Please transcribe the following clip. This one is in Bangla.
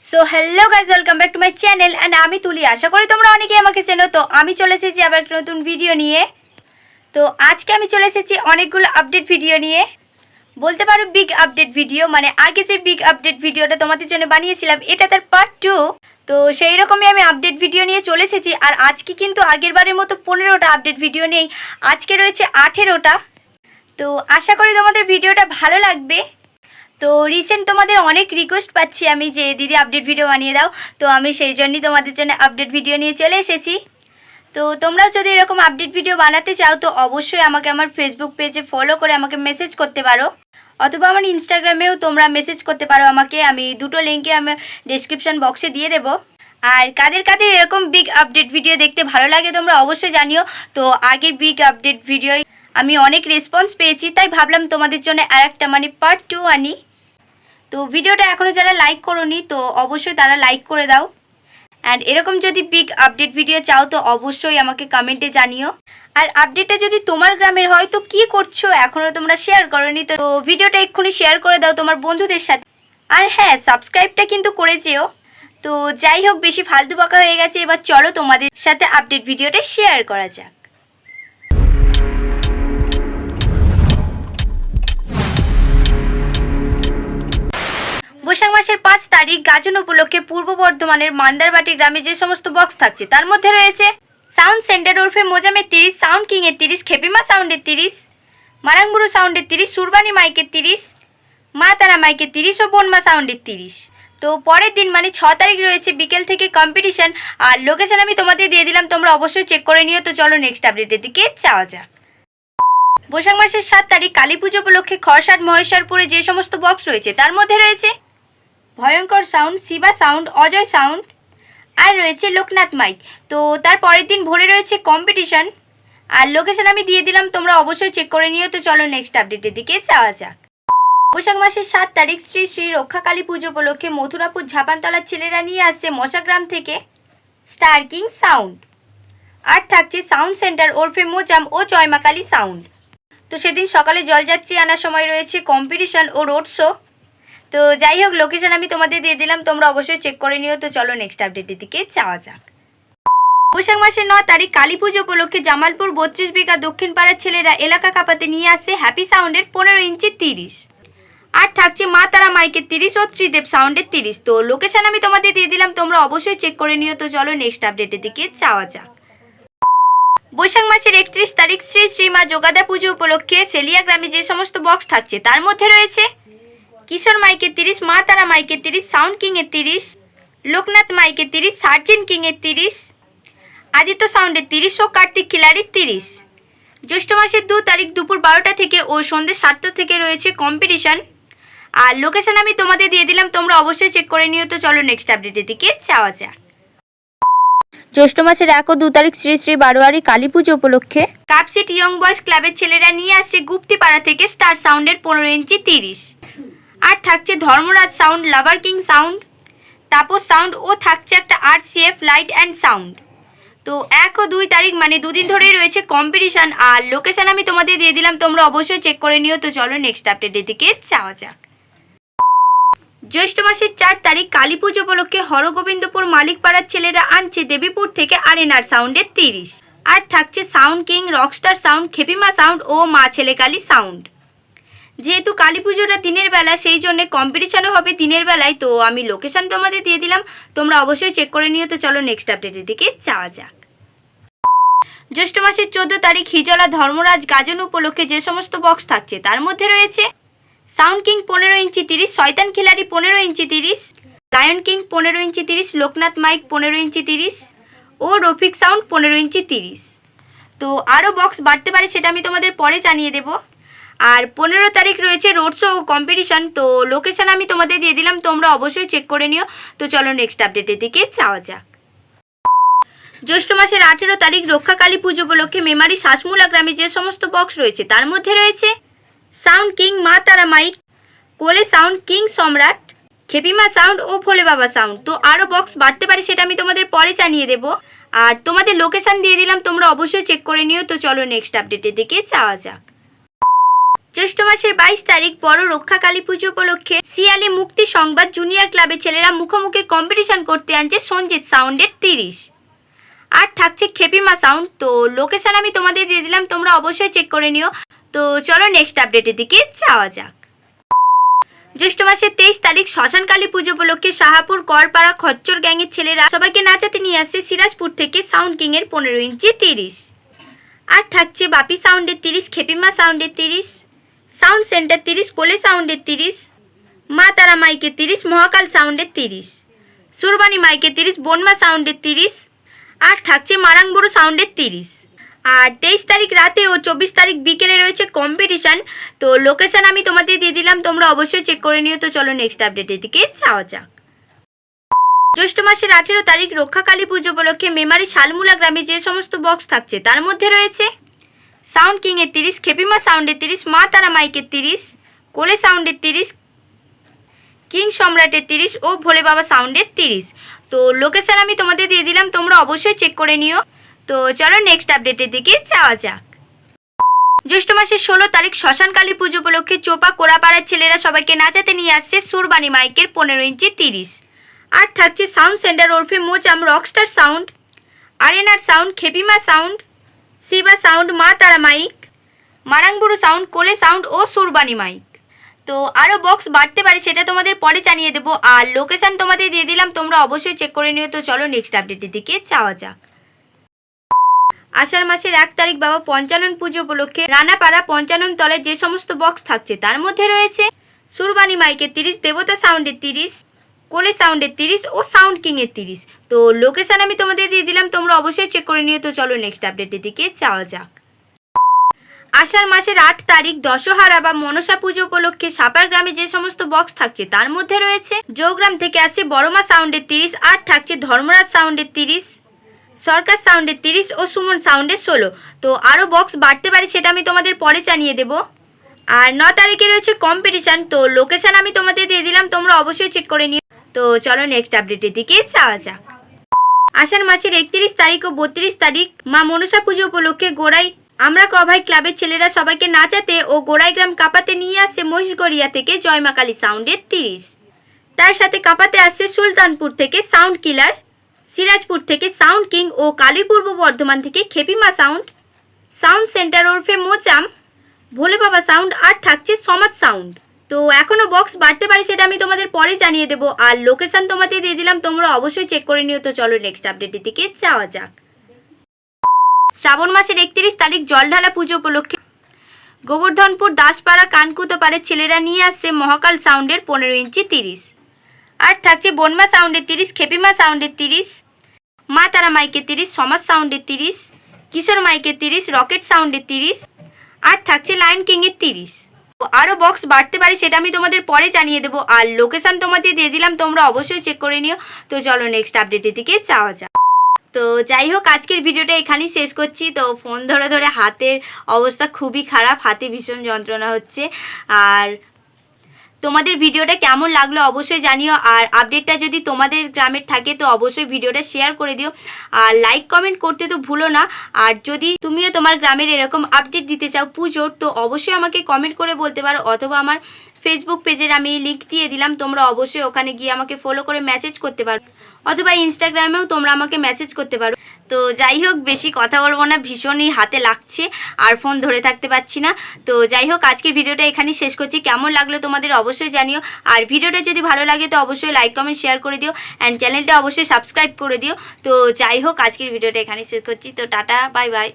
So hello guys, welcome back to my channel and আমি তুলি। আশা করি তোমরা অনেকেই আমাকে চেনো। তো আমি চলে এসেছি আবার একটা নতুন ভিডিও নিয়ে। তো আজকে আমি চলে এসেছি অনেকগুলো আপডেট ভিডিও নিয়ে, বলতে পারো বিগ আপডেট ভিডিও। মানে আগে যে বিগ আপডেট ভিডিওটা তোমাদের জন্য বানিয়েছিলাম, এটা তার পার্ট 2। তো সেই রকমই আমি আপডেট ভিডিও নিয়ে চলে এসেছি। আর আজকে কিন্তু আগের বারের মতো 15টা আপডেট ভিডিও নেই, আজকে রয়েছে 18টা। তো আশা করি তোমাদের ভিডিওটা ভালো লাগবে। তো রিসেন্ট তোমাদের অনেক রিকোয়েস্ট পাচ্ছি আমি যে দিদি আপডেট ভিডিও বানিয়ে দাও। তো আমি সেই জন্যই তোমাদের জন্য আপডেট ভিডিও নিয়ে চলে এসেছি। তো তোমরাও যদি এরকম আপডেট ভিডিও বানাতে চাও তো অবশ্যই আমাকে আমার ফেসবুক পেজে ফলো করে আমাকে মেসেজ করতে পারো, অথবা আমার ইনস্টাগ্রামেও তোমরা মেসেজ করতে পারো আমাকে। আমি দুটো লিঙ্কে আমি ডেসক্রিপশন বক্সে দিয়ে দেবো। আর কাদের কাদের এরকম বিগ আপডেট ভিডিও দেখতে ভালো লাগে তোমরা অবশ্যই জানিও। তো আগের বিগ আপডেট ভিডিও আমি অনেক রেসপন্স পেয়েছি, তাই ভাবলাম তোমাদের জন্য আরেকটা মানে পার্ট 2 আনি। তো ভিডিওটা এখনও যারা লাইক করোনি তো অবশ্যই তারা লাইক করে দাও। অ্যান্ড এরকম যদি বিগ আপডেট ভিডিও চাও তো অবশ্যই আমাকে কমেন্টে জানিও। আর আপডেটটা যদি তোমার গ্রামের হয় তো কী করছো এখনও তোমরা শেয়ার করোনি, তো ভিডিওটা এক্ষুনি শেয়ার করে দাও তোমার বন্ধুদের সাথে। আর হ্যাঁ, সাবস্ক্রাইবটা কিন্তু করে যেও। তো যাই হোক, বেশি ফালতু বকা হয়ে গেছে, এবার চলো তোমাদের সাথে আপডেট ভিডিওটা শেয়ার করা যাক। বৈশাখ মাসের 5 তারিখ গাজন উপলক্ষে পূর্ব বর্ধমানের মান্দারবাটি গ্রামে যে সমস্ত বক্স থাকছে তার মধ্যে রয়েছে সাউন্ড সেন্টার ওরফে মোজামের 30, সাউন্ড কিংয়ের 30, খেপিমা সাউন্ডের 30, মারাংবুড়ো সাউন্ডের 30, সুরবানি মাইকের 30, মা তারা মাইকের 30 ও বনমা সাউন্ডের 30। তো পরের দিন মানে 6 তারিখ রয়েছে বিকেল থেকে কম্পিটিশন। আর লোকেশন আমি তোমাদের দিয়ে দিলাম, তোমরা অবশ্যই চেক করে নিও। তো চলো নেক্সট আপডেটের দিকে যাওয়া যাক। বৈশাখ মাসের 7 তারিখ কালী পুজো উপলক্ষে খরসাট মহেশ্বরপুরে যে সমস্ত বক্স রয়েছে তার মধ্যে রয়েছে ভয়ঙ্কর sound, Shiva sound, Ajay sound, আর রয়েছে লোকনাথ মাইক। তো তার পরের দিন ভোরে রয়েছে কম্পিটিশন। আর লোকেশন আমি দিয়ে দিলাম, তোমরা অবশ্যই চেক করে নিও। তো চলো নেক্সট আপডেটের দিকে যাওয়া যাক। বৈশাখ মাসের 7 তারিখ শ্রী শ্রী রক্ষাকালী পুজো উপলক্ষে মথুরাপুর ঝাপানতলার ছেলেরা নিয়ে আসছে মশাগ্রাম থেকে স্টার কিং সাউন্ড। আর থাকছে সাউন্ড সেন্টার ওরফে মোজাম ও জয়মাকালী সাউন্ড। তো সেদিন সকালে জলযাত্রী আনার সময় রয়েছে কম্পিটিশন ও রোড শো। তো যাই হোক, লোকেশন আমি তোমাদের দিয়ে দিলাম, তোমরা অবশ্যই চেক করে নিও। তো চলো নেক্সট আপডেটের দিকে যাওয়া যাক। বৈশাখ মাসের 9 তারিখ কালী পুজো উপলক্ষে জামালপুর 32 বিঘা দক্ষিণ পাড়ার ছেলেরা এলাকা কাঁপাতে নিয়ে আসছে হ্যাপি সাউন্ডের 15 ইঞ্চি 30। আর থাকছে মা তারা মাইকের 30 ও ত্রিদেব সাউন্ডের 30। তো লোকেশন আমি তোমাদের দিয়ে দিলাম, তোমরা অবশ্যই চেক করে নিও। তো চলো নেক্সট আপডেটের দিকে যাওয়া যাক। বৈশাখ মাসের 31 তারিখ শ্রী শ্রী মা যোগাদা পুজো উপলক্ষে সেলিয়া গ্রামে যে সমস্ত বক্স থাকছে তার মধ্যে রয়েছে কিশোর মাইকের 30, মা তারা মাইকের 30, সাউন্ড কিংয়ের 30, লোকনাথ মাইকের 30, সার্জেন কিংয়ের 30, আদিত্য সাউন্ডের 30 ও কার্তিক খিলাড়ির 30। জ্যৈষ্ঠ মাসের 2 তারিখ দুপুর 12টা থেকে ও সন্ধ্যে 7টা থেকে রয়েছে কম্পিটিশন। আর লোকেশন আমি তোমাদের দিয়ে দিলাম, তোমরা অবশ্যই চেক করে নিও। তো চলো নেক্সট আপডেটের দিকে যাওয়া যাক। জ্যৈষ্ঠ মাসের 1 ও 2 তারিখ শ্রী শ্রী বারোয়ারি কালী পুজো উপলক্ষে কাপসিট ইয়ং বয়েজ ক্লাবের ছেলেরা নিয়ে আসছে গুপ্তিপাড়া থেকে স্টার সাউন্ডের 15 ইঞ্চি 30। আর থাকছে ধর্মরাজ সাউন্ড, লাভার king sound, Tapas sound oh থাকছে একটা RCF লাইট অ্যান্ড সাউন্ড। তো 1 ও 2 তারিখ মানে দুদিন ধরেই রয়েছে কম্পিটিশন। আর লোকেশন আমি তোমাদের দিয়ে দিলাম, তোমরা অবশ্যই চেক করে নিও। তো চলো নেক্সট আপডেটের দিকে যাওয়া যাক। জ্যৈষ্ঠ মাসের 4 তারিখ কালী পুজো উপলক্ষে হরগোবিন্দপুর মালিকপাড়ার ছেলেরা আনছে দেবীপুর থেকে আরএনআর সাউন্ডের 30। আর থাকছে sound king, Rockstar sound, খেপিমা sound oh মা ছেলে কালী সাউন্ড। যেহেতু কালী পুজোটা দিনের বেলা সেই জন্য কম্পিটিশনও হবে দিনের বেলায়। তো আমি লোকেশন তোমাদের দিয়ে দিলাম, তোমরা অবশ্যই চেক করে নিও। তো চলো নেক্সট আপডেটের দিকে যাওয়া যাক। জ্যৈষ্ঠ মাসের 14 তারিখ হিজলা ধর্মরাজ গাজন উপলক্ষে যে সমস্ত বক্স থাকছে তার মধ্যে রয়েছে সাউন্ড কিং 15 ইঞ্চি 30, শয়তান খিলাড়ি 15 ইঞ্চি 30, লায়ন কিং 15 ইঞ্চি 30, লোকনাথ মাইক 15 ইঞ্চি 30 ও রফিক সাউন্ড 15 ইঞ্চি 30। তো আরও বক্স বাড়তে পারে, সেটা আমি তোমাদের পরে জানিয়ে দেবো। আর 15 তারিখ রয়েছে রোড শো ও কম্পিটিশন। তো লোকেশন আমি তোমাদের দিয়ে দিলাম, তোমরা অবশ্যই চেক করে নিও। তো চলো নেক্সট আপডেটের দিকে যাওয়া যাক। জ্যৈষ্ঠ মাসের 18 তারিখ রক্ষাকালী পুজো উপলক্ষে মেমারি শ্বাসমূলা গ্রামে যে সমস্ত বক্স রয়েছে তার মধ্যে রয়েছে সাউন্ড কিং, মা তারা মাইক, কোলে সাউন্ড, কিং সম্রাট, খেপিমা সাউন্ড ও ভোলে বাবা সাউন্ড। তো আরও বক্স বাড়তে পারে, সেটা আমি তোমাদের পরে জানিয়ে দেবো। আর তোমাদের লোকেশন দিয়ে দিলাম, তোমরা অবশ্যই চেক করে নিও। তো চলো নেক্সট আপডেটের দিকে যাওয়া যাক। জ্যৈষ্ঠ মাসের 22 তারিখ বড় রক্ষা কালী পুজো উপলক্ষে শিয়ালি মুক্তি সংবাদ জুনিয়র ক্লাবের ছেলেরা মুখোমুখি কম্পিটিশন করতে আনছে সঞ্জিত সাউন্ডের 30। আর থাকছে খেপিমা সাউন্ড। তো লোকেশন আমি তোমাদের দিয়ে দিলাম, তোমরা অবশ্যই চেক করে নিও। তো চলো নেক্সট আপডেটের দিকে যাওয়া যাক। জ্যৈষ্ঠ মাসের 23 তারিখ শ্মশান কালী পুজো উপলক্ষে শাহাপুর করপাড়া খচ্চর গ্যাংয়ের ছেলেরা সবাইকে নাচাতে নিয়ে আসছে সিরাজপুর থেকে সাউন্ড কিং এর 15 ইঞ্চি 30। আর থাকছে বাপি সাউন্ডের 30, খেপিমা সাউন্ডের 30, সাউন্ড সেন্টার 30, কোলে সাউন্ডের 30, মা তারা মাইকের 30, মহাকাল সাউন্ডের 30, সুরবানি মাইকের 30, বনমা সাউন্ডের 30। আর থাকছে মারাংবুড়ো সাউন্ডের 30। আর 23 তারিখ রাতে ও 24 তারিখ বিকেলে রয়েছে কম্পিটিশান। তো লোকেশন আমি তোমাদের দিয়ে দিলাম, তোমরা অবশ্যই চেক করে নিও। তো চলো নেক্সট আপডেটের দিকে যাওয়া যাক। জ্যৈষ্ঠ মাসের 18 তারিখ রক্ষা কালী পুজো উপলক্ষে মেমারি শালমুলা গ্রামে যে সমস্ত বক্স থাকছে তার মধ্যে রয়েছে সাউন্ড কিং এর 30, খেপিমা সাউন্ডের 30, মা তারা মাইকের 30, কোলে সাউন্ডের 30, কিং সম্রাটের 30 ও ভোলে বাবা সাউন্ডের 30। তো লোকেশন আমি তোমাদের দিয়ে দিলাম, তোমরা অবশ্যই চেক করে নিও। তো চলো নেক্সট আপডেটের দিকে যাওয়া যাক। জ্যৈষ্ঠ মাসের 16 তারিখ শ্মশান কালী পুজো উপলক্ষে চোপা কোড়াপাড়ার ছেলেরা সবাইকে নাচাতে নিয়ে আসছে সুরবানি মাইকের 15 ইঞ্চি 30। আর থাকছে সাউন্ড সেন্টার ওরফে মোচাম, Rockstar sound, আরএনআর sound, খেপিমা sound, Shiva sound, মা তারা মাইক, মারাংবুড়ো সাউন্ড, কোলে সাউন্ড ও সুরবানি মাইক। তো আরও বক্স বাড়তে পারে, সেটা তোমাদের পরে জানিয়ে দেবো। আর লোকেশন তোমাদের দিয়ে দিলাম, তোমরা অবশ্যই চেক করে নিও। তো চলো নেক্সট আপডেটের দিকে যাওয়া যাক। আষাঢ় মাসের 1 তারিখ বাবা পঞ্চানন পুজো উপলক্ষে রানাপাড়া পঞ্চানন তলায় যে সমস্ত বক্স থাকছে তার মধ্যে রয়েছে সুরবানি মাইকের 30, দেবতা সাউন্ডের 30, কোলে সাউন্ডের 30 ও সাউন্ড কিং এর 30। তো লোকেশন আমি তোমাদের দিয়ে দিলাম, তোমরা অবশ্যই চেক করে নিও। তো চলো নেক্সট আপডেটের দিকে যাওয়া যাক। আষাঢ় মাসের 8 তারিখ দশহারা বা মনসা পুজো উপলক্ষে সাপার গ্রামে যে সমস্ত বক্স থাকছে তার মধ্যে রয়েছে জৌগ্রাম থেকে আসছে বড়মা সাউন্ডের 30, আর থাকছে ধর্মরাজ সাউন্ডের 30, সরকার সাউন্ডের 30 ও সুমন সাউন্ডের 16। তো আরও বক্স বাড়তে পারে, সেটা আমি তোমাদের পরে জানিয়ে দেবো। আর 9 তারিখে রয়েছে কম্পিটিশান। তো লোকেশন আমি তোমাদের দিয়ে দিলাম, তোমরা অবশ্যই চেক করে নিও। তো চলো নেক্সট আপডেটের দিকে যাওয়া যাক। আষাঢ় মাসের 31 তারিখ ও 32 তারিখ মা মনসা পুজো উপলক্ষে গোড়াই আমরা কভাই ক্লাবের ছেলেরা সবাইকে নাচাতে ও গোড়াই গ্রাম কাপাতে নিয়ে আসছে মহিষগড়িয়া থেকে জয়মা কালী সাউন্ডের 30। তার সাথে কাপাতে আসছে সুলতানপুর থেকে সাউন্ড কিলার, সিরাজপুর থেকে সাউন্ড কিং ও কালী পূর্ব বর্ধমান থেকে খেপিমা সাউন্ড, সাউন্ড সেন্টার ওরফে মোচাম, ভোলে বাবা সাউন্ড, আর থাকছে সমাজ সাউন্ড। তো এখনও বক্স বাড়তে পারে, সেটা আমি তোমাদের পরে জানিয়ে দেবো। আর লোকেশন তোমাদের দিয়ে দিলাম, তোমরা অবশ্যই চেক করে নিও। তো চলো নেক্সট আপডেটের দিকে যাওয়া যাক। শ্রাবণ মাসের 31 তারিখ জলঢালা পুজো উপলক্ষে গোবর্ধনপুর দাসপাড়া কানকুতোপাড়ের ছেলেরা নিয়ে আসছে মহাকাল সাউন্ডের 15 ইঞ্চি 30। আর থাকছে বনমা সাউন্ডের 30, খেপিমা সাউন্ডের 30, মা তারা মাইকের 30, সমাজ সাউন্ডের 30, কিশোর মাইকের 30, রকেট সাউন্ডের 30, আর থাকছে লায়ন কিং এর 30। আরও বক্স বাড়তে পারে, সেটা আমি তোমাদের পরে জানিয়ে দেবো। আর লোকেশন তোমাদের দিয়ে দিলাম, তোমরা অবশ্যই চেক করে নিও। তো চলো নেক্সট আপডেটের দিকে যাওয়া যাক। তো যাই হোক, আজকের ভিডিওটা এখানেই শেষ করছি। তো ফোন ধরে ধরে হাতের অবস্থা খুবই খারাপ, হাতে ভীষণ যন্ত্রণা হচ্ছে। আর তোমাদের ভিডিওটা কেমন লাগলো অবশ্যই জানিও। আর আপডেটটা যদি তোমাদের গ্রামের থাকে তো অবশ্যই ভিডিওটা শেয়ার করে দিও। আর লাইক কমেন্ট করতে তো ভুলো না। আর যদি তুমিও তোমার গ্রামের এরকম আপডেট দিতে চাও পুজোর, তো অবশ্যই আমাকে কমেন্ট করে বলতে পারো, অথবা আমার ফেসবুক পেজের আমি লিঙ্ক দিয়ে দিলাম, তোমরা অবশ্যই ওখানে গিয়ে আমাকে ফলো করে মেসেজ করতে পারো, অথবা ইনস্টাগ্রামেও তোমরা আমাকে মেসেজ করতে পারো। তো যাই হোক, বেশি কথা বলবো না, ভীষণই হাতে লাগছে আর ফোন ধরে থাকতে পারছি না। তো যাই হোক, আজকের ভিডিওটা এখানেই শেষ করছি। কেমন লাগলো তোমাদের অবশ্যই জানিও। আর ভিডিওটা যদি ভালো লাগে তো অবশ্যই লাইক কমেন্ট শেয়ার করে দিও, অ্যান্ড চ্যানেলটা অবশ্যই সাবস্ক্রাইব করে দিও। তো যাই হোক, আজকের ভিডিওটা এখানেই শেষ করছি। তো টাটা, বাই বাই।